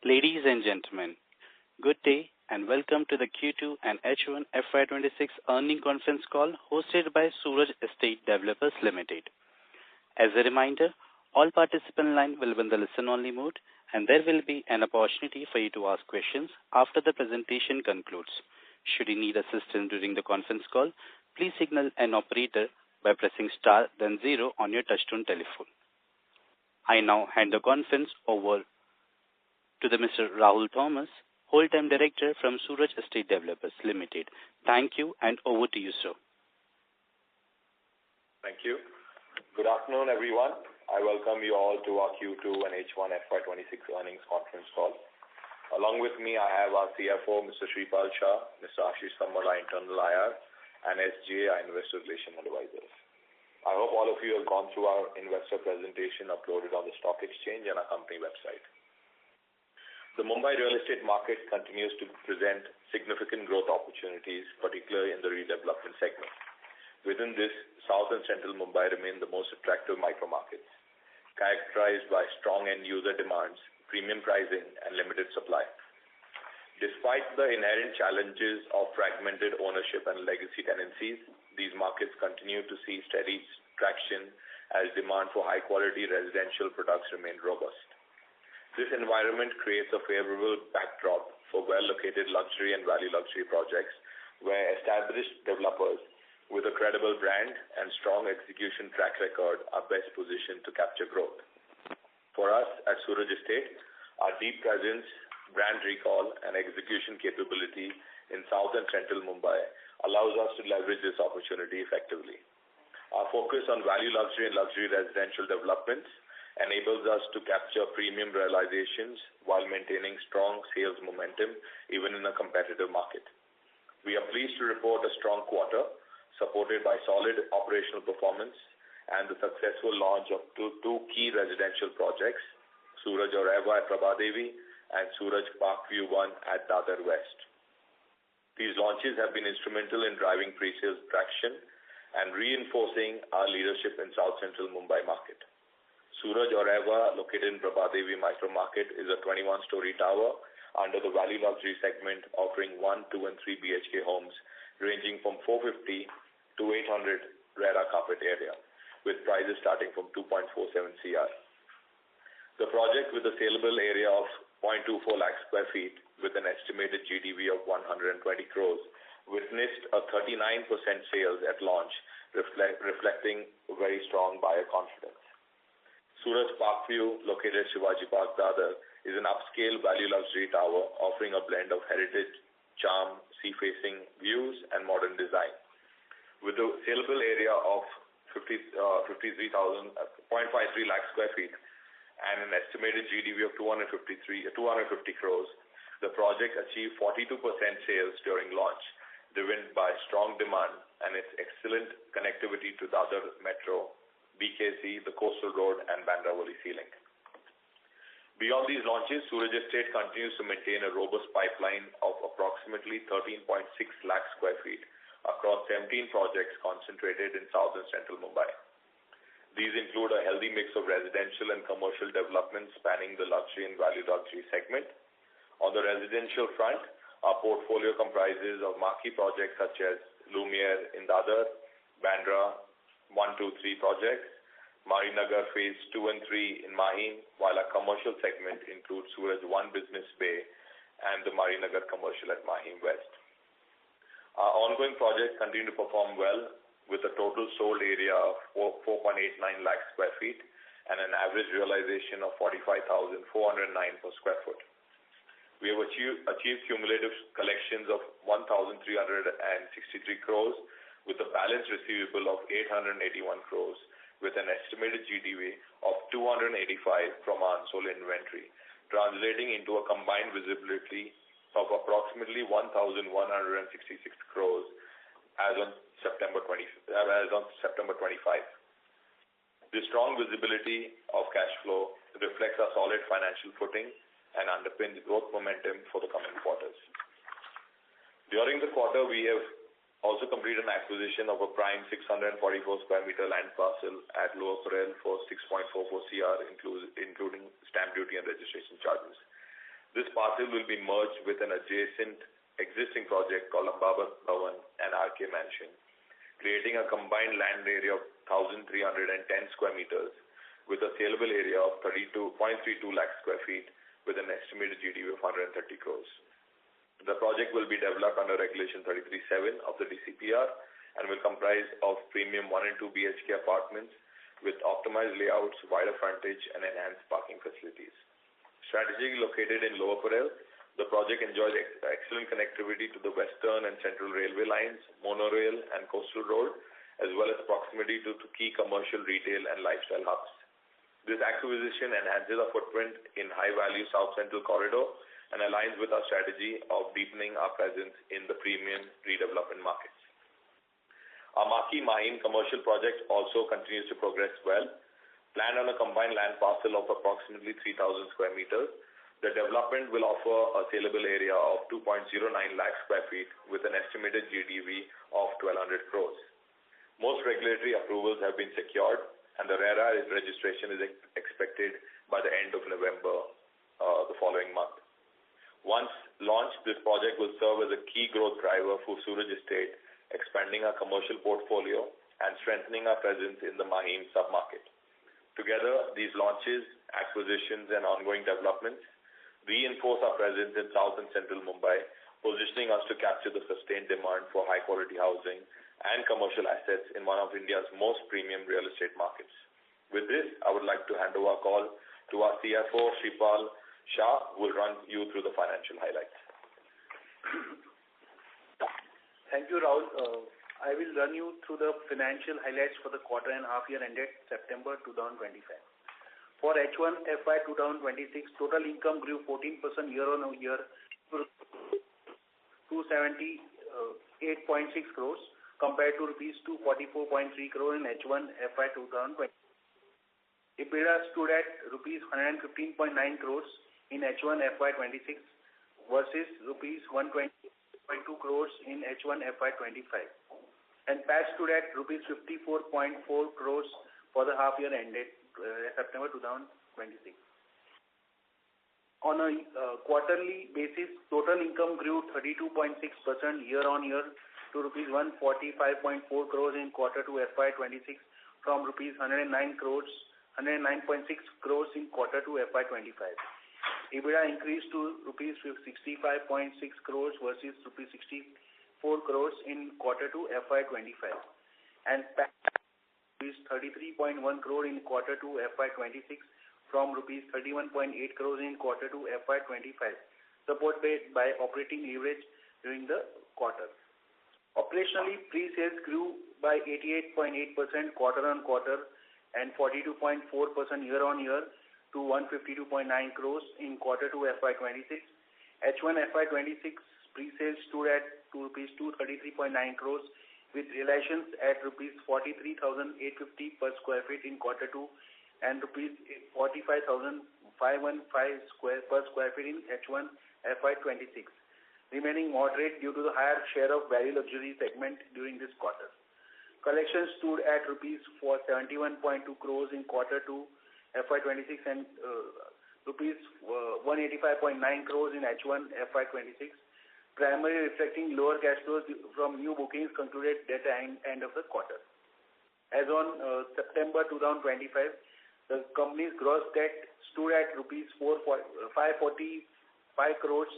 Ladies and gentlemen, good day and welcome to the Q2 and H1FY26 earning conference call hosted by Suraj Estate Developers Limited. As a reminder, all participant lines will be in the listen-only mode, and there will be an opportunity for you to ask questions after the presentation concludes. Should you need assistance during the conference call, please signal an operator by pressing star then 0 on your touchtone telephone. I now hand the conference over to the Mr. Rahul Thomas, Whole-Time Director from Suraj Estate Developers Limited. Thank you, and over to you, sir. Thank you. Good afternoon, everyone. I welcome you all to our Q2 and H1 FY26 earnings conference call. Along with me, I have our CFO, Mr. Shripal Shah, Mr. Ashish Samala, Internal IR, and SGA, our Investor Relation Advisors. I hope all of you have gone through our investor presentation uploaded on the stock exchange and our company website. The Mumbai real estate market continues to present significant growth opportunities, particularly in the redevelopment segment. Within this, South and Central Mumbai remain the most attractive micro markets, characterized by strong end-user demands, premium pricing, and limited supply. Despite the inherent challenges of fragmented ownership and legacy tenancies, these markets continue to see steady traction as demand for high-quality residential products remain robust. This environment creates a favorable backdrop for well-located luxury and value luxury projects where established developers with a credible brand and strong execution track record are best positioned to capture growth. For us at Suraj Estate, our deep presence, brand recall, and execution capability in South and Central Mumbai allows us to leverage this opportunity effectively. Our focus on value luxury and luxury residential developments enables us to capture premium realizations while maintaining strong sales momentum even in a competitive market. We are pleased to report a strong quarter supported by solid operational performance and the successful launch of two key residential projects, Suraj Oreva at Prabhadevi and Suraj Parkview 1 at Dadar West. These launches have been instrumental in driving pre-sales traction and reinforcing our leadership in South Central Mumbai market. Suraj Oreva, located in Prabhadevi micro market, is a 21-story tower under the value luxury segment, offering 1, 2, and 3 BHK homes ranging from 450 to 800 RERA carpet area, with prices starting from 2.47 CR. The project, with a saleable area of 0.24 lakh square feet with an estimated GDV of 120 crores, witnessed a 39% sales at launch, reflecting very strong buyer confidence. Suraj Parkview, located at Shivaji Park, Dadar, is an upscale value luxury tower offering a blend of heritage, charm, sea-facing views, and modern design. With a saleable area of 0.53 lakh square feet and an estimated GDV of 250 crores, the project achieved 42% sales during launch, driven by strong demand and its excellent connectivity to Dadar Metro, BKC, the Coastal Road, and Bandra-Worli Sea Link. Beyond these launches, Suraj Estate continues to maintain a robust pipeline of approximately 13.6 lakh square feet across 17 projects concentrated in South and Central Mumbai. These include a healthy mix of residential and commercial developments spanning the luxury and value luxury segment. On the residential front, our portfolio comprises of marquee projects such as Lumiere in Dadar, Bandra 1, 2, 3 projects, Marinagar Phase 2 and 3 in Mahim, while our commercial segment includes Suraj 1 Business Bay and the Marinagar Commercial at Mahim West. Our ongoing projects continue to perform well with a total sold area of 4.89 lakh square feet and an average realization of 45,409 per square foot. We have achieved cumulative collections of 1,363 crores with a balance receivable of 881 crores with an estimated GDV of 285 from our unsold inventory, translating into a combined visibility of approximately 1,166 crores as on September 25. This strong visibility of cash flow reflects our solid financial footing and underpins growth momentum for the coming quarters. During the quarter, we have also completed an acquisition of a prime 644 square meter land parcel at Lower Parel for 6.44 CR, including stamp duty and registration charges. This parcel will be merged with an adjacent existing project called Ambabat Bhavan and RK Mansion, creating a combined land area of 1,310 square meters with a saleable area of 32.32 lakh square feet with an estimated GDV of 130 crores. The project will be developed under Regulation 33(7) of the DCPR and will comprise of premium 1 and 2 BHK apartments with optimized layouts, wider frontage, and enhanced parking facilities. Strategically located in Lower Parel, the project enjoys excellent connectivity to the Western and Central Railway lines, monorail, and coastal road, as well as proximity to key commercial, retail, and lifestyle hubs. This acquisition enhances our footprint in high-value South Central Corridor and aligns with our strategy of deepening our presence in the premium redevelopment markets. Our marquee Mahim commercial project also continues to progress well. Planned on a combined land parcel of approximately 3,000 square meters, the development will offer a saleable area of 2.09 lakh square feet with an estimated GDV of 1,200 crores. Most regulatory approvals have been secured, and the RERA registration is expected by the end of November the following month. Once launched, this project will serve as a key growth driver for Suraj Estate, expanding our commercial portfolio and strengthening our presence in the Mahim submarket. Together, these launches, acquisitions, and ongoing developments reinforce our presence in South and Central Mumbai, positioning us to capture the sustained demand for high-quality housing and commercial assets in one of India's most premium real estate markets. With this, I would like to hand over our call to our CFO, Shripal Shah, who will run you through the financial highlights. Thank you, Rahul. I will run you through the financial highlights for the quarter and half year ended September 2025. For H1 FY 2026, total income grew 14% year-on-year to 278.6 crores compared to rupees 244.3 crore in H1 FY 2020. EBITDA stood at rupees 115.9 crores in H1 FY 26 versus rupees 120.2 crores in H1 FY 25, and PAT stood at rupees 54.4 crores for the half year ended September 2026. On a quarterly basis, total income grew 32.6% year-on-year to rupees 145.4 crores in quarter 2 FY 26 from rupees 109.6 crores in quarter 2 FY 25. EBITDA increased to rupees 65.6 crores versus rupees 64 crores in quarter 2 FY 25, and PAT rupees 33.1 crore in quarter 2 FY 26 from rupees 31.8 crores in quarter 2 FY 25, supported by operating leverage during the quarter. Operationally, pre-sales grew by 88.8% quarter-on-quarter and 42.4% year-on-year to 152.9 crores in quarter 2 FY 26. H1 FY 26 pre-sales stood at rupees 233.9 crores with realizations at rupees 43,850 per square feet in quarter 2 and rupees 45,515 per square feet in H1 FY 26, remaining moderate due to the higher share of value luxury segment during this quarter. Collections stood at rupees 71.2 crores in quarter 2 FY 26 and rupees 185.9 crores in H1 FY 26, primarily reflecting lower cash flows from new bookings concluded at the end of the quarter. As on September 2025, the company's gross debt stood at rupees 545.8 crores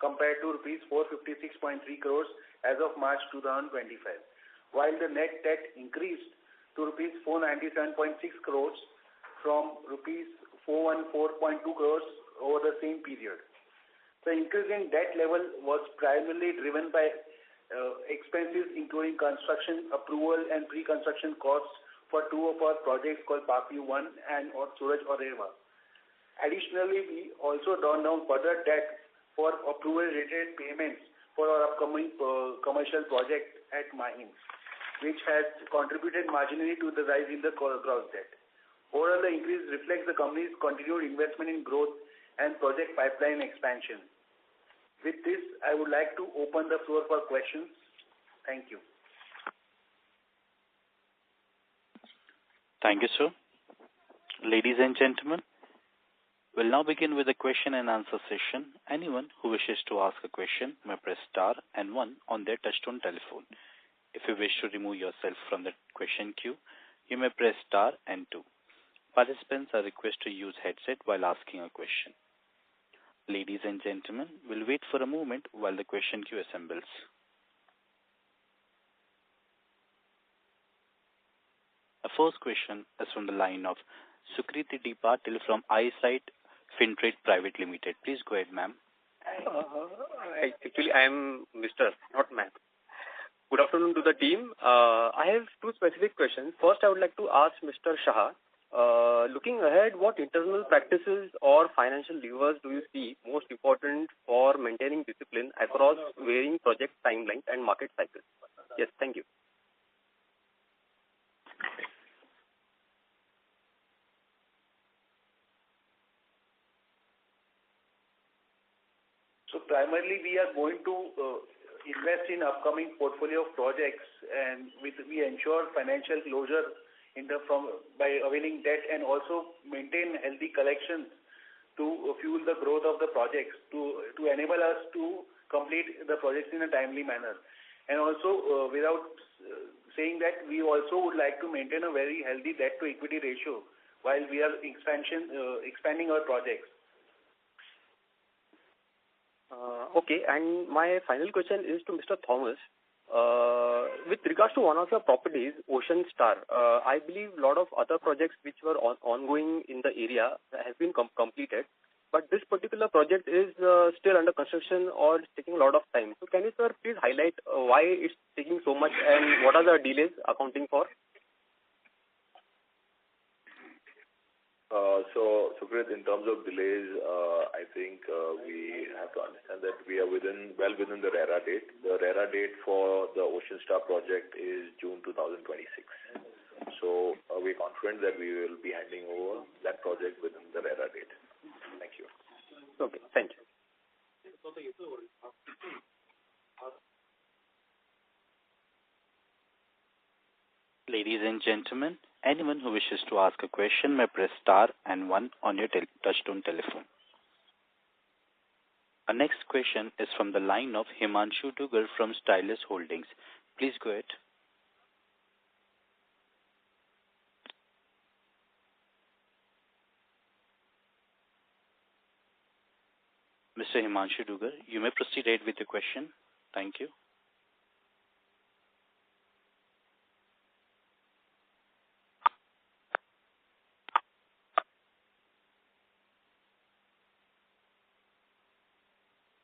compared to rupees 456.3 crores as of March 2025, while the net debt increased to rupees 497.6 crores from rupees 414.2 crores over the same period. The increase in debt level was primarily driven by expenses including construction approval and pre-construction costs for two of our projects called Parkview 1 and Suraj Oreva. Additionally, we also drawn down further debt for approval-related payments for our upcoming commercial project at Mahim, which has contributed marginally to the rise in the gross debt. Overall, the increase reflects the company's continued investment in growth and project pipeline expansion. With this, I would like to open the floor for questions. Thank you. Thank you, sir. Ladies and gentlemen, We'll now begin with the question and answer session. Anyone who wishes to ask a question may press star and one on their touchtone telephone. If you wish to remove yourself from the question queue, you may press star and two. Participants are requested to use headset while asking a question. Ladies and gentlemen, we'll wait for a moment while the question queue assembles. The first question is from the line of Sukriti D. Patil from Eyesight Fintrade Private Limited. Please go ahead, ma'am. Actually, I am Mr., not ma'am. Good afternoon to the team. I have two specific questions. First, I would like to ask Mr. Shah, looking ahead, what internal practices or financial levers do you see most important for maintaining discipline across varying project timelines and market cycles? Yes, thank you. So primarily, we are going to invest in upcoming portfolio of projects, and we ensure financial closure by availing debt, and also maintain healthy collections to fuel the growth of the projects to enable us to complete the projects in a timely manner. And also, without saying that, we also would like to maintain a very healthy debt to equity ratio while we are expanding our projects. Okay, and my final question is to Mr. Thomas. With regards to one of your properties, Ocean Star, I believe a lot of other projects which were ongoing in the area have been completed, but this particular project is still under construction or it's taking a lot of time. So can you, sir, please highlight why it's taking so much and what are the delays accounting for? So, Sukrit, in terms of delays, I think we have to understand that we are well within the RERA date. The RERA date for the Ocean Star project is June 2026. So, we're confident that we will be handing over that project within the RERA date. Thank you. Okay, thank you. Ladies and gentlemen, anyone who wishes to ask a question may press star and one on your touchtone telephone. Our next question is from the line of Himanshu Dugar from Stylus Holdings. Please go ahead. Mr. Himanshu Dugar, you may proceed ahead with the question. Thank you.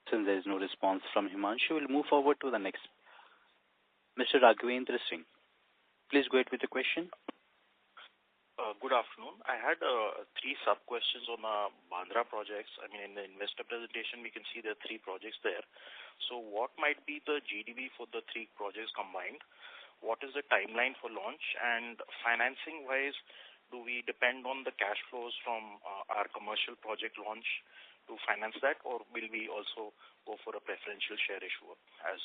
Since there is no response from Himanshu, we'll move forward to the next. Mr. Raghavendra Singh, please go ahead with the question. Good afternoon. I had three sub-questions on Bandra projects. I mean, in the investor presentation, we can see there are three projects there. So what might be the GDV for the three projects combined? What is the timeline for launch? And financing-wise, do we depend on the cash flows from our commercial project launch to finance that, or will we also go for a preferential share issue as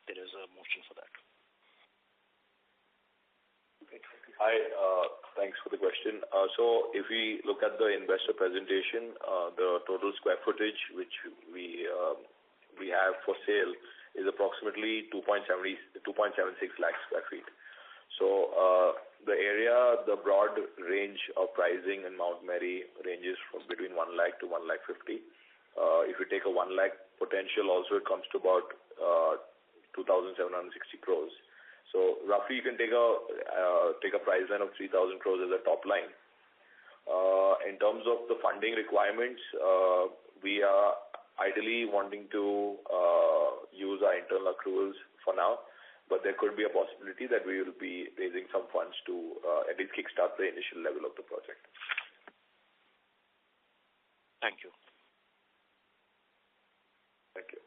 there is a motion for that? Hi, thanks for the question. So if we look at the investor presentation, the total square footage which we have for sale is approximately 2.76 lakh square feet. So the area, the broad range of pricing in Mount Mary ranges from between 1 lakh to 1 lakh 50. If you take a 1 lakh potential, also it comes to about 2,760 crores. So roughly, you can take a price line of 3,000 crores as a top line. In terms of the funding requirements, we are ideally wanting to use our internal accruals for now. But there could be a possibility that we will be raising some funds to at least kickstart the initial level of the project. Thank you. Thank you.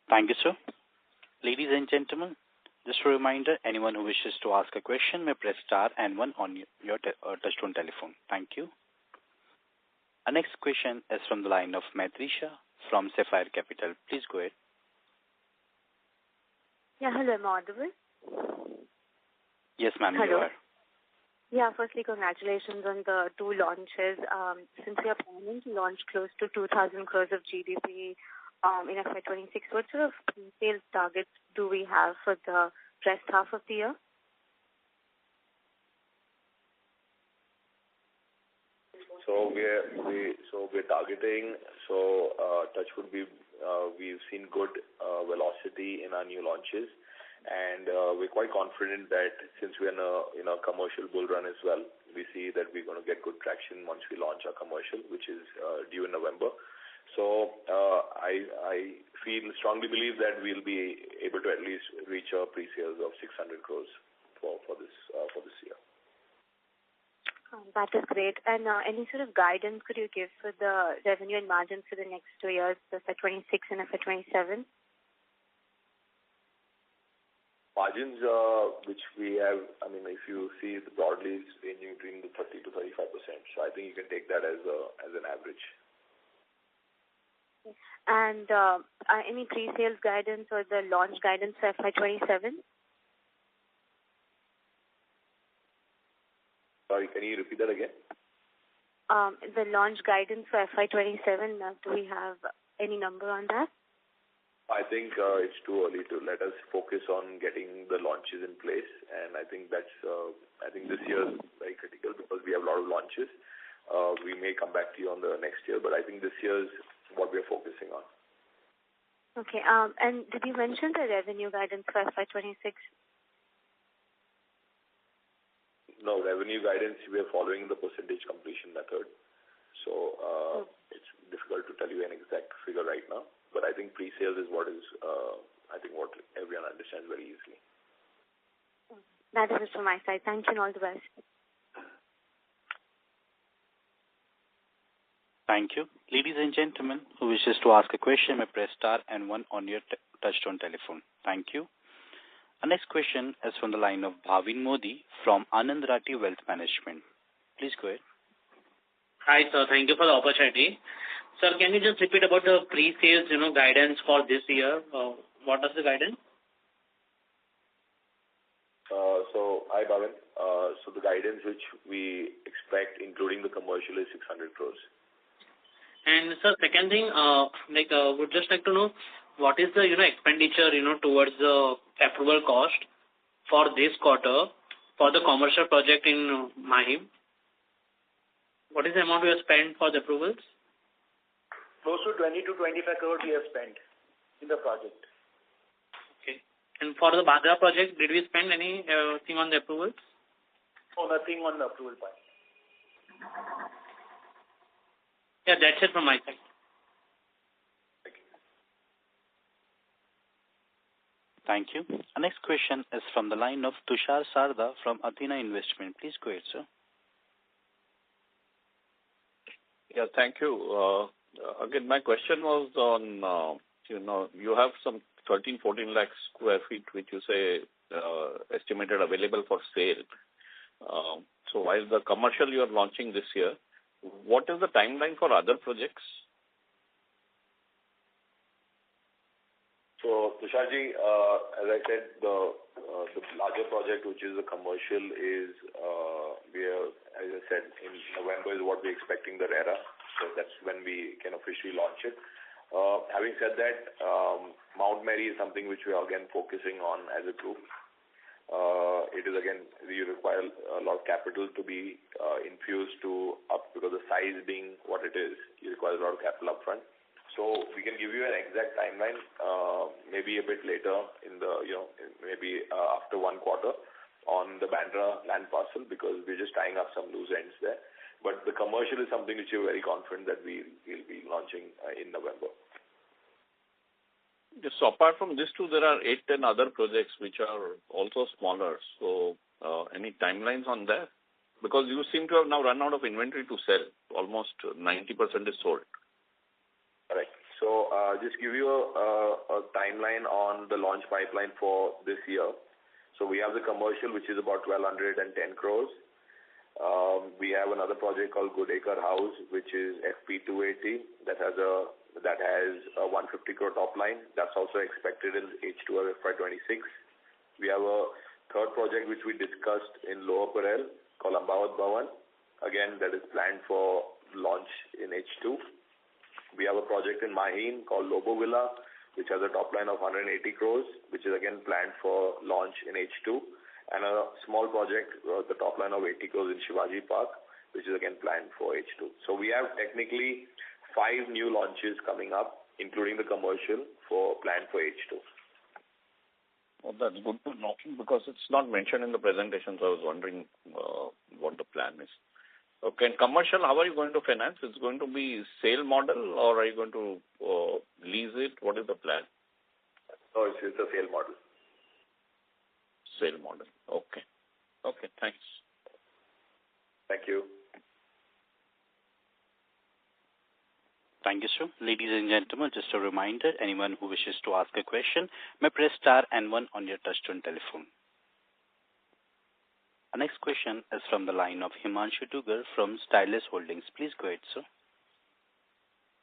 Thank you, sir. Ladies and gentlemen, just a reminder, anyone who wishes to ask a question may press star and one on your touchtone telephone. Thank you. Our next question is from the line of Maitrisha from Sapphire Capital. Please go ahead. Yeah, hello, am I audible? Yes, ma'am, you are. Yeah, firstly, congratulations on the two launches. Since we are planning to launch close to 2,000 crores of GDP in FY26, what sort of sales targets do we have for the rest half of the year? So we're targeting. Touchwood, we've seen good velocity in our new launches, and we're quite confident that since we're in a commercial bull run as well, we see that we're going to get good traction once we launch our commercial, which is due in November. So I strongly believe that we'll be able to at least reach our pre-sales of 600 crores for this year. That is great. And any sort of guidance could you give for the revenue and margins for the next 2 years, the FY26 and FY27? Margins, which we have, I mean, if you see broadly, it's ranging between the 30 to 35%. So I think you can take that as an average. And any pre-sales guidance or the launch guidance for FY27? Sorry, can you repeat that again? The launch guidance for FY27, do we have any number on that? I think it's too early to let us focus on getting the launches in place, and I think I think this year is very critical because we have a lot of launches. We may come back to you on the next year, but I think this year is what we're focusing on. Okay. And did you mention the revenue guidance for FY26? No, revenue guidance, we are following the percentage completion method. So it's difficult to tell you an exact figure right now. But I think pre-sales is what everyone understands very easily. That is it from my side. Thank you and all the best. Thank you. Ladies and gentlemen, who wishes to ask a question may press star and one on your touchtone telephone. Thank you. Our next question is from the line of Bhavin Modi from Anand Rathi Wealth Management. Please go ahead. Hi, sir. Thank you for the opportunity. Sir, can you just repeat about the pre-sales, guidance for this year? What is the guidance? Hi, Bhavin. So the guidance which we expect, including the commercial, is 600 crores. And sir, second thing, would just like to know what is the expenditure towards the approval cost for this quarter for the commercial project in Mahim? What is the amount we have spent for the approvals? Close to 20 to 25 crores we have spent in the project. Okay. And for the Bandra project, did we spend anything on the approvals? No, nothing on the approval part. Yeah, that's it from my side. Thank you. Our next question is from the line of Tushar Sarda from Athena Investment. Please go ahead, sir. Yeah, thank you. Again, my question was on, you have some 13-14 lakh square feet, which you say estimated available for sale. So while the commercial you are launching this year, what is the timeline for other projects? So, Tusharji, as I said, the larger project, which is the commercial, is as I said, in November is what we're expecting the RERA. So that's when we can officially launch it. Having said that, Mount Mary is something which we are again focusing on as a group. It is again, you require a lot of capital to be infused because the size being what it is, you require a lot of capital upfront. So we can give you an exact timeline, maybe a bit later in the, maybe after 1 quarter on the Bandra land parcel, because we're just tying up some loose ends there. But the commercial is something which we're very confident that we will be launching in November. Yes, so apart from these two, there are 8-10 other projects which are also smaller. So any timelines on that? Because you seem to have now run out of inventory to sell. Almost 90% is sold. Correct. So just give you a timeline on the launch pipeline for this year. So we have the commercial, which is about 1,210 crores. We have another project called Good Acre House, which is FP 280 that has a 150 crore top line. That's also expected in H2 of FY26. We have a third project which we discussed in Lower Parel called Ambawat Bhavan. Again, that is planned for launch in H2. We have a project in Maheen called Lobo Villa, which has a top line of 180 crores, which is again planned for launch in H2. And a small project, the top line of 80 crores in Shivaji Park, which is again planned for H2. So we have technically 5 new launches coming up, including the commercial, planned for H2. Well, that's good to know because it's not mentioned in the presentation, so I was wondering what the plan is. Okay, and commercial, how are you going to finance? It's going to be sale model or are you going to lease it? What is the plan? No, it's a sale model. Sale model. Okay. Okay, thanks. Thank you. Thank you, sir. Ladies and gentlemen, just a reminder, anyone who wishes to ask a question may press star and 1 on your touchtone telephone. Our next question is from the line of Himanshu Dugar from Stylus Holdings. Please go ahead, sir.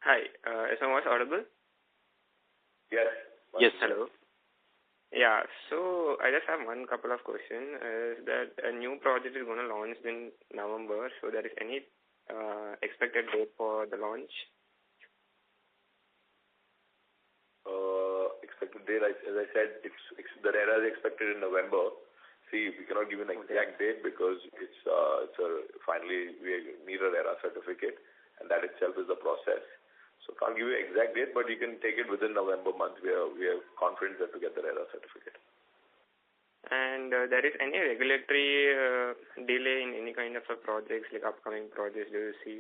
Hi, is my voice audible? Yes. Yes, sir. Hello. Yeah, so I just have one couple of questions. Is that a new project is going to launch in November, so there is any expected date for the launch? Expected date, as I said, the RERA is expected in November. See, we cannot give an exact date because finally we need a RERA certificate, and that itself is the process. So can't give you an exact date, but you can take it within November month. We are confident that to get the RERA certificate. And there is any regulatory delay in any kind of projects, like upcoming projects, do you see?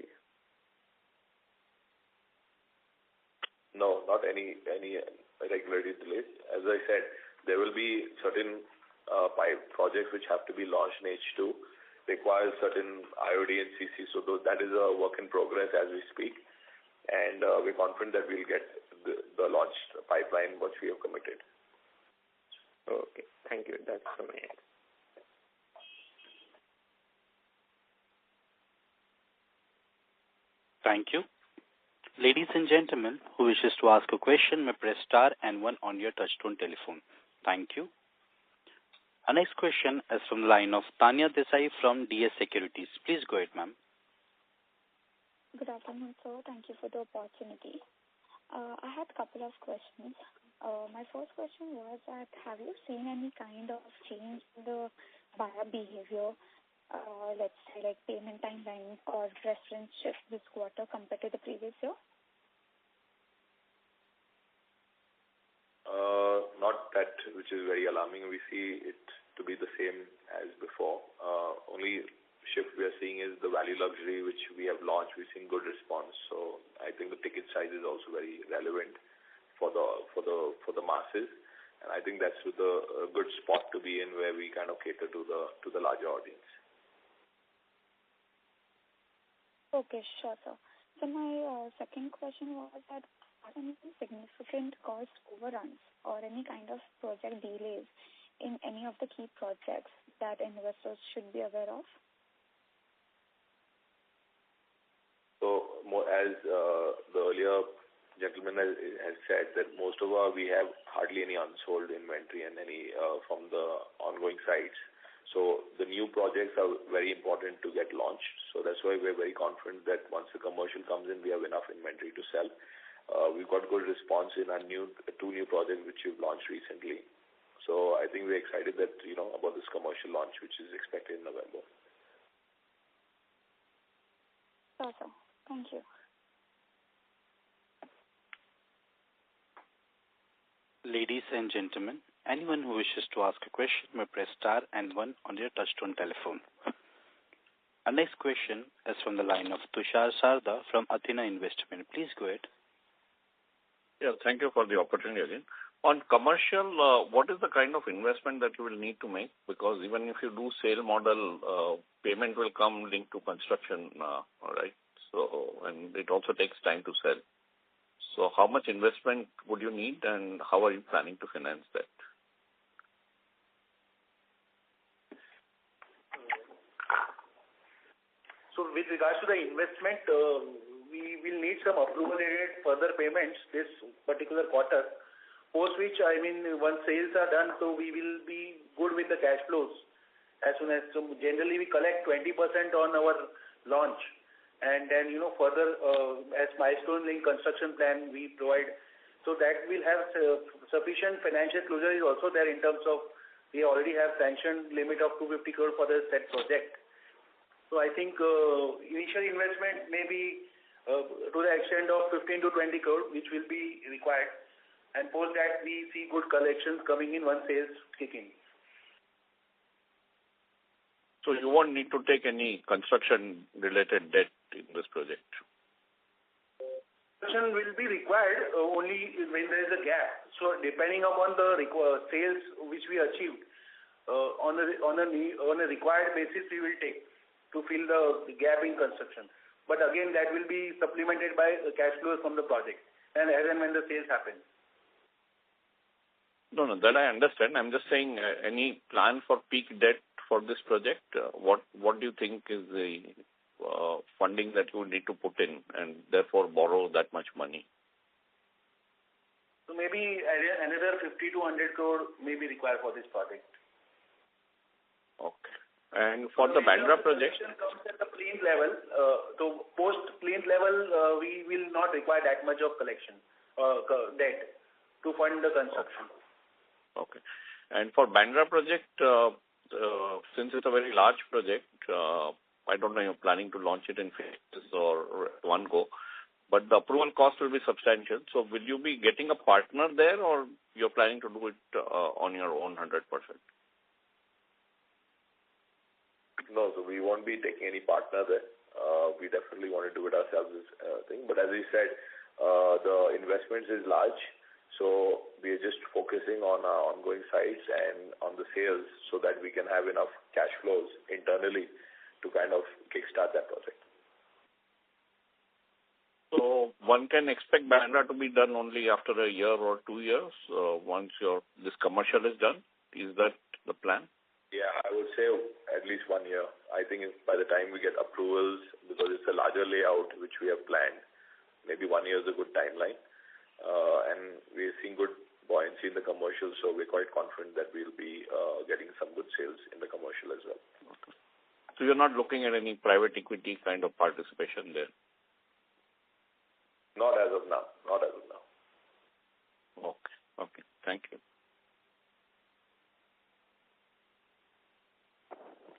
No, not any regulatory delays. As I said, there will be certain projects which have to be launched in H2, requires certain IOD and CC, so that is a work in progress as we speak. And we're confident that we'll get the launch pipeline which we have committed. Okay, thank you. That's from my end. Thank you. Ladies and gentlemen, who wishes to ask a question may press star and 1 on your touchtone telephone. Thank you. Our next question is from the line of Tanya Desai from DS Securities. Please go ahead, ma'am. Good afternoon, sir. Thank you for the opportunity. I had a couple of questions. My first question was that have you seen any kind of change in the buyer behavior, let's say like payment timeline or preference shift this quarter compared to the previous year? Not that which is very alarming. We see it to be the same as before. Only shift we are seeing is the value luxury which we have launched. We've seen good response. So I think the ticket size is also very relevant for the masses, and I think that's a good spot to be in where we kind of cater to the larger audience. Okay, sure, sir. So my second question was that are there any significant cost overruns or any kind of project delays in any of the key projects that investors should be aware of? So, as the earlier gentleman has said, that most of we have hardly any unsold inventory and any from the ongoing sites. So the new projects are very important to get launched. So that's why we're very confident that once the commercial comes in, we have enough inventory to sell. We've got good response in our 2 new projects which we've launched recently. So I think we're excited that about this commercial launch which is expected in November. Sure, sir. Thank you. Ladies and gentlemen, anyone who wishes to ask a question may press star and 1 on your touchtone telephone. Our next question is from the line of Tushar Sarda from Athena Investment. Please go ahead. Yeah, thank you for the opportunity again. On commercial, what is the kind of investment that you will need to make? Because even if you do sale model, payment will come linked to construction, all right? So, and it also takes time to sell. So how much investment would you need and how are you planning to finance that? So with regards to the investment, we will need some approval-related further payments this particular quarter, post which, once sales are done, so we will be good with the cash flows as soon as, so generally we collect 20% on our launch, and then further as milestone linked construction plan we provide, so that will have sufficient financial closure is also there in terms of we already have sanctioned limit of 250 crore for the said project. So I think initial investment may be to the extent of 15 to 20 crore, which will be required, and post that we see good collections coming in once sales kick in. So you won't need to take any construction-related debt in this project? Construction will be required only when there is a gap. So depending upon the sales which we achieved, on a required basis we will take to fill the gap in construction. But again, that will be supplemented by cash flows from the project, and as and when the sales happen. No, that I understand. I'm just saying, any plan for peak debt for this project? What do you think is the funding that you need to put in and therefore borrow that much money? So maybe another 50 to 100 crore may be required for this project. Okay. And for the Bandra project? Comes at the plinth level. So post plinth level, we will not require that much of collection debt to fund the construction. Okay. And for Bandra project, since it's a very large project, I don't know, you're planning to launch it in phases or one go, but the approval cost will be substantial. So will you be getting a partner there, or you're planning to do it on your own 100%? No, so we won't be taking any partner there. We definitely want to do it ourselves, thing. But as we said, the investments is large, so we are just focusing on our ongoing sites and on the sales so that we can have enough cash flows internally to kind of kickstart that project. So one can expect Bandra to be done only after a year or 2 years once this commercial is done. Is that the plan? Yeah, I would say at least 1 year. I think by the time we get approvals, because it's a larger layout which we have planned, maybe 1 year is a good timeline. And we're seeing good buoyancy in the commercial, so we're quite confident that we'll be getting some good sales in the commercial as well. Okay. So you're not looking at any private equity kind of participation there? Not as of now. Okay. Thank you.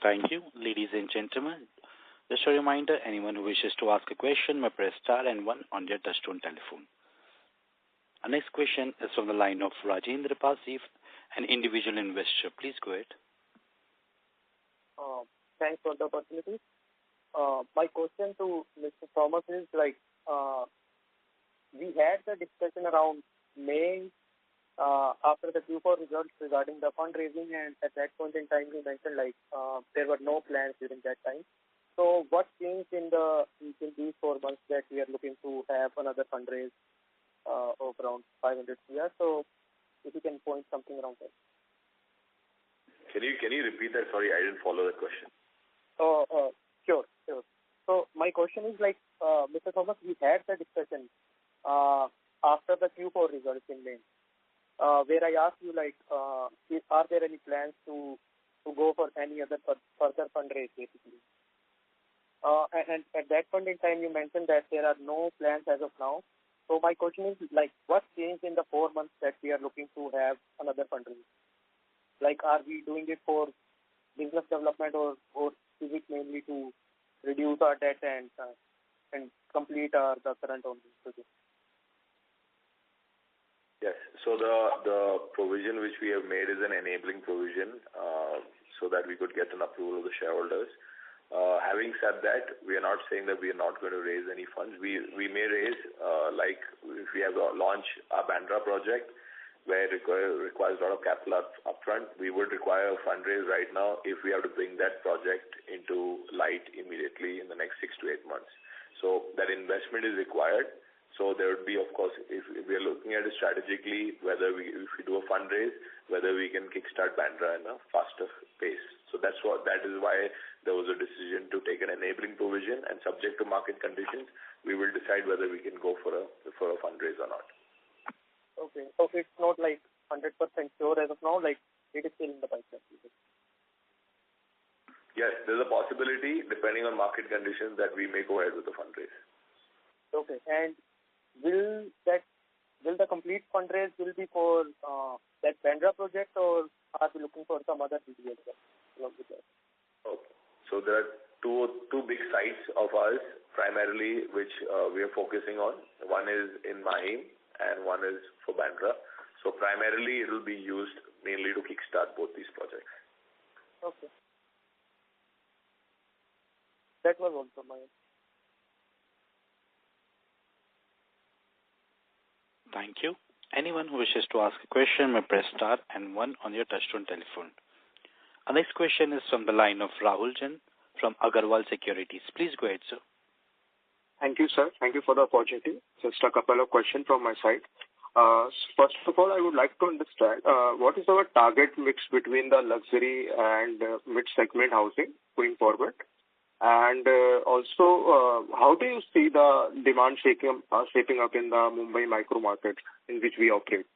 Thank you, ladies and gentlemen. Just a reminder, anyone who wishes to ask a question may press star and 1 on their touchtone telephone. Our next question is from the line of Rajendra Pasif, an individual investor. Please go ahead. Thanks for the opportunity. My question to Mr. Thomas is we had the discussion around May after the Q4 results regarding the fundraising, and at that point in time you mentioned there were no plans during that time. So what changed in these 4 months that we are looking to have another fundraise of around 500 crore? So if you can point something around that. Can you repeat that? Sorry, I didn't follow the question. Sure. So my question is Mr. Thomas, we had the discussion after the Q4 results in May, where I asked you are there any plans to go for any other further fundraise basically? And at that point in time you mentioned that there are no plans as of now. So my question is what changed in the 4 months that we are looking to have another fundraise? Are we doing it for business development or is it mainly to reduce our debt and complete the current ongoing project? Yes. So the provision which we have made is an enabling provision so that we could get an approval of the shareholders. Having said that, we are not saying that we are not going to raise any funds. We may raise, if we have launched our Bandra project, where it requires a lot of capital upfront, we would require a fundraise right now if we have to bring that project into light immediately in the next 6 to 8 months. So that investment is required. So there would be, of course, if we are looking at it strategically, if we do a fundraise, whether we can kickstart Bandra in a faster pace. So that is why there was a decision to take an enabling provision, and subject to market conditions, we will decide whether we can go for a fundraise or not. Okay. So it's not 100% sure as of now, it is still in the pipeline. Yes, there's a possibility, depending on market conditions, that we may go ahead with the fundraise. Okay. And will the complete fundraise will be for that Bandra project, or are we looking for some other DD as well? Okay. So there are two big sites of ours, primarily, which we are focusing on. One is in Mahim and one is for Bandra. So primarily, it will be used mainly to kickstart both these projects. Okay. That was also my. Thank you. Anyone who wishes to ask a question may press star and one on your touchtone telephone. Our next question is from the line of Rahul Jain from Agarwal Securities. Please go ahead, sir. Thank you, sir. Thank you for the opportunity. Just a couple of questions from my side. First of all, I would like to understand what is our target mix between the luxury and mid-segment housing going forward? And also, how do you see the demand shaping up in the Mumbai micro market in which we operate?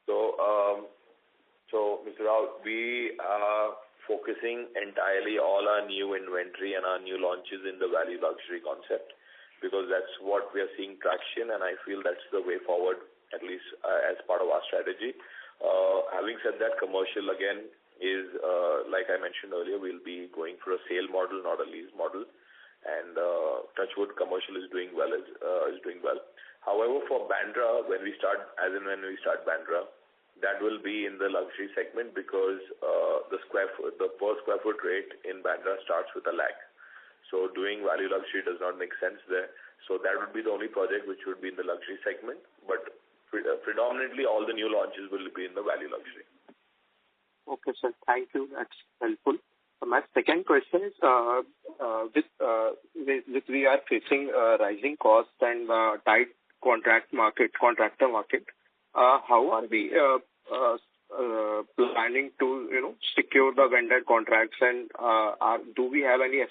So, Mr. Rao, we are focusing entirely all our new inventory and our new launches in the value luxury concept, because that's what we are seeing traction, and I feel that's the way forward, at least as part of our strategy. Having said that, commercial again is, like I mentioned earlier, we'll be going for a sale model, not a lease model, and touchwood commercial is doing well. However, for Bandra, when we start Bandra, that will be in the luxury segment, because the per square foot rate in Bandra starts with a lag. So doing value luxury does not make sense there. So that would be the only project which would be in the luxury segment, but predominantly all the new launches will be in the value luxury. Okay, sir. Thank you. That's helpful. My second question is, with we are facing rising costs and tight contractor market, how are we planning to secure the vendor contracts, and do we have any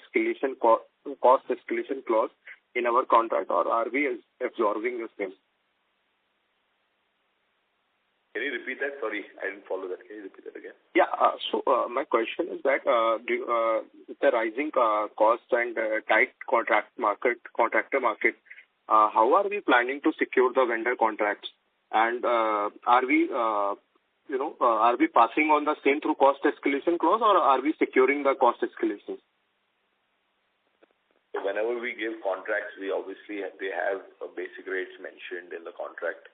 cost escalation clause in our contract, or are we absorbing the same? Can you repeat that? Sorry, I didn't follow that. Can you repeat that again? Yeah. So my question is that with the rising costs and tight contractor market, how are we planning to secure the vendor contracts? And are we passing on the same through cost escalation clause, or are we securing the cost escalations? So whenever we give contracts, we obviously they have basic rates mentioned in the contract.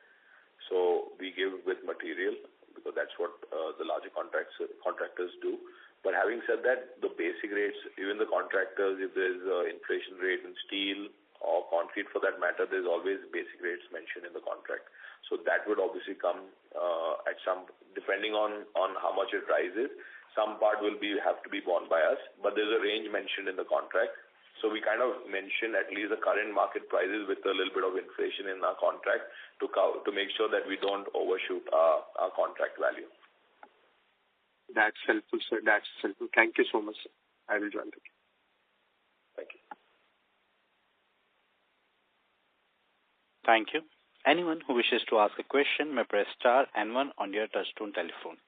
So we give with material, because that's what the larger contractors do. But having said that, the basic rates, even the contractors, if there's inflation rate in steel or concrete for that matter, there's always basic rates mentioned in the contract. So that would obviously come at some, depending on how much it rises, some part will have to be borne by us, but there's a range mentioned in the contract. So we kind of mention at least the current market prices with a little bit of inflation in our contract to make sure that we don't overshoot our contract value. That's helpful, sir. That's helpful. Thank you so much, sir. I will join the queue. Thank you. Thank you. Anyone who wishes to ask a question may press star and one on your touchtone telephone.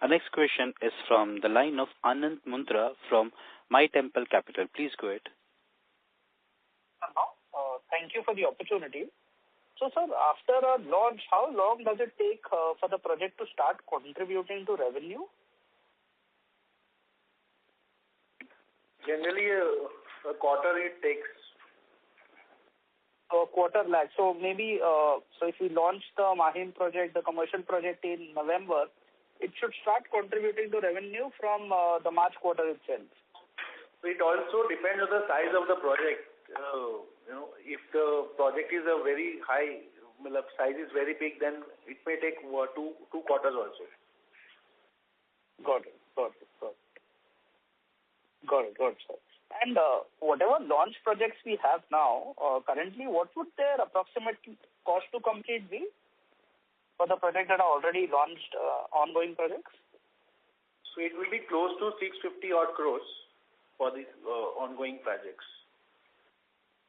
Our next question is from the line of Anand Mundra from My Temple Capital. Please go ahead. Thank you for the opportunity. So, sir, after a launch, how long does it take for the project to start contributing to revenue? Generally, a quarter it takes. A quarter lag. So maybe, so if we launch the Mahim project, the commercial project in November, it should start contributing to revenue from the March quarter itself. It also depends on the size of the project. If the project is a very high, size is very big, then it may take two quarters also. Got it, sir. And whatever launch projects we have now, currently, what would their approximate cost to complete be for the project that are already launched, ongoing projects? So it will be close to 650 odd crores for these ongoing projects.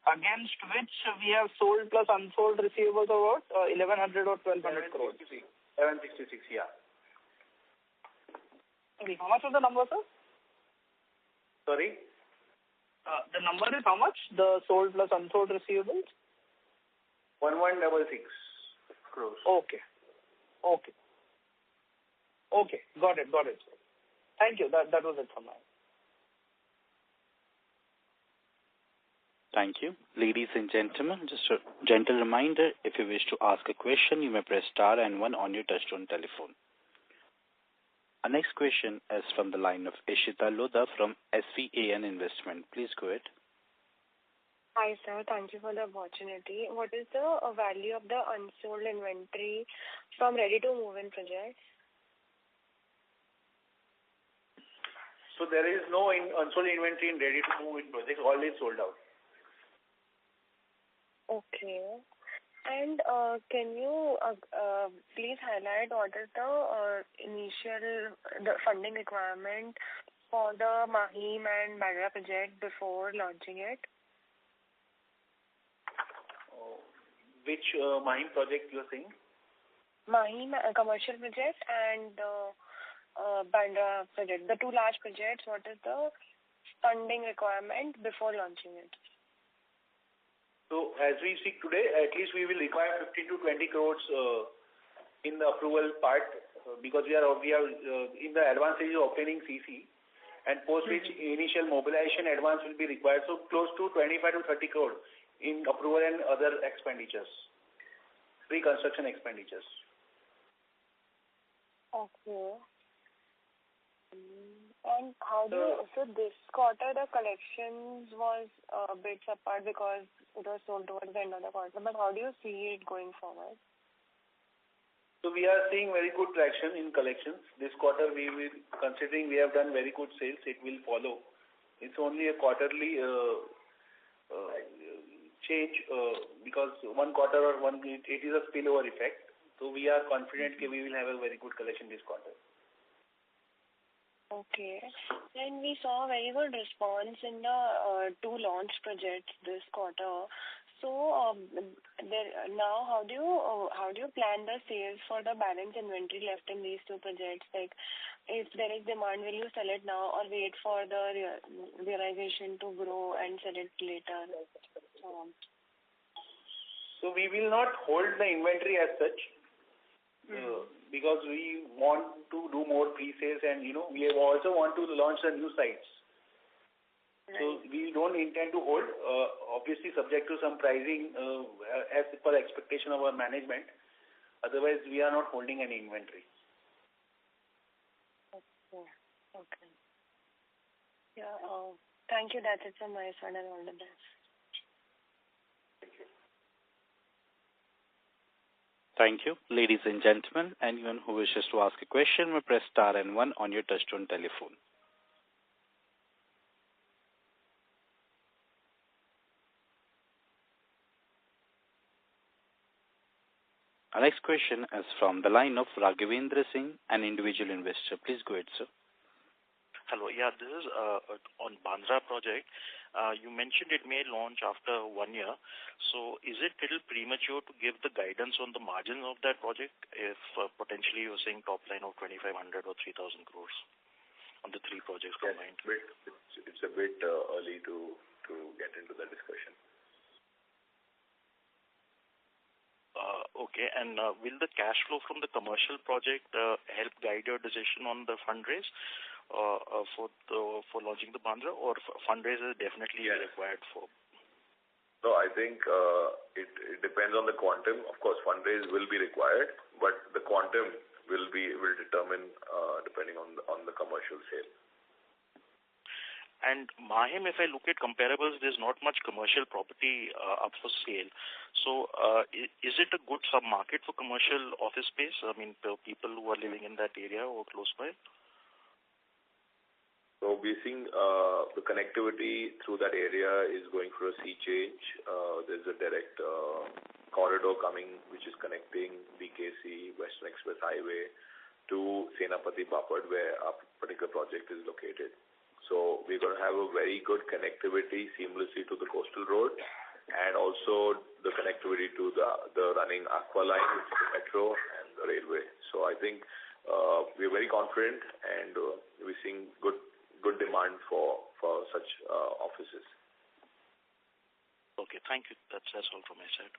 Against which we have sold plus unsold receivables of what? 1,100 or 1,200 crores. 766, yeah. Okay, how much was the number, sir? Sorry? The number is how much? The sold plus unsold receivables? 1166 crores. Okay. Got it. Thank you. That was it from my end. Thank you. Ladies and gentlemen, just a gentle reminder, if you wish to ask a question, you may press star and one on your touchtone telephone. Our next question is from the line of Ishita Lodha from SVAN Investment. Please go ahead. Hi, sir. Thank you for the opportunity. What is the value of the unsold inventory from ready-to-move-in projects? So there is no unsold inventory in ready-to-move-in projects. All is sold out. Okay. And can you please highlight what is the funding requirement for the Mahim and Bandra project before launching it? Which Mahim project you are saying? Mahim commercial project and Bandra project, the two large projects. What is the funding requirement before launching it? So as we speak today, at least we will require 15 to 20 crores in the approval part because we are in the advanced stage of obtaining CC, and post which initial mobilization advance will be required. So close to 25 to 30 crores in approval and other expenditures, pre-construction expenditures. Okay. And how do you, so this quarter the collections was a bit apart because it was sold towards the end of the quarter, but how do you see it going forward? So we are seeing very good traction in collections. This quarter considering we have done very good sales, it will follow. It's only a quarterly change because one quarter or it is a spillover effect. So we are confident that we will have a very good collection this quarter. Okay. And we saw a very good response in the two launch projects this quarter. So now how do you plan the sales for the balance inventory left in these two projects? Like if there is demand, will you sell it now or wait for the realization to grow and sell it later? So we will not hold the inventory as such. Because we want to do more pre-sales and we also want to launch the new sites. Right. So we don't intend to hold, obviously subject to some pricing as per expectation of our management. Otherwise, we are not holding any inventory. Okay. Yeah. Thank you. That's it from my side and all the best. Thank you. Ladies and gentlemen, anyone who wishes to ask a question may press star and one on your touchtone telephone. Our next question is from the line of Raghavendra Singh, an individual investor. Please go ahead, sir. Hello. Yeah, this is on Bandra project. You mentioned it may launch after 1 year. So is it a little premature to give the guidance on the margins of that project if potentially you're saying top line of 2,500 or 3,000 crores on the three projects combined? It's a bit early to get into the discussion. Okay. And will the cash flow from the commercial project help guide your decision on the fundraise for launching the Bandra, or fundraise is definitely required for? No, I think it depends on the quantum. Of course, fundraise will be required, but the quantum will determine depending on the commercial sale. And Mahim, if I look at comparables, there's not much commercial property up for sale. So is it a good sub-market for commercial office space? I mean, people who are living in that area or close by? So So we're seeing the connectivity through that area is going for a sea change. There's a direct corridor coming which is connecting BKC, Western Express Highway to Senapati Papad, where our particular project is located. So we're going to have a very good connectivity seamlessly to the coastal road, and also the connectivity to the running aqua line, which is the metro, and the railway. So I think we're very confident, and we're seeing good demand for such offices. Okay, thank you. That's all from my side.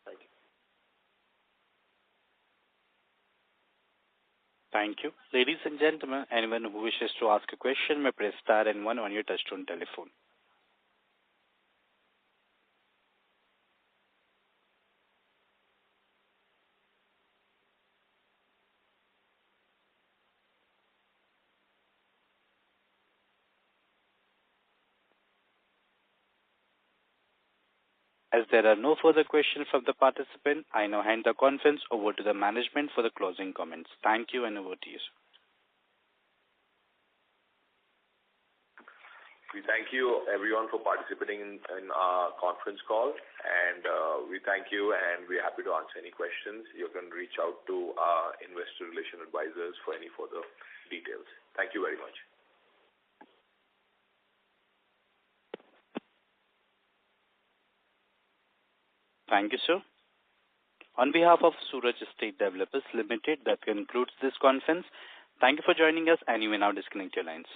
Thank you. Thank you. Ladies and gentlemen, anyone who wishes to ask a question may press star and one on your touchtone telephone. As there are no further questions from the participant, I now hand the conference over to the management for the closing comments. Thank you, and over to you. We thank you, everyone, for participating in our conference call, and we thank you, and we're happy to answer any questions. You can reach out to our investor relation advisors for any further details. Thank you very much. Thank you, sir. On behalf of Suraj Estate Developers Limited, that concludes this conference. Thank you for joining us, and you may now disconnect your lines.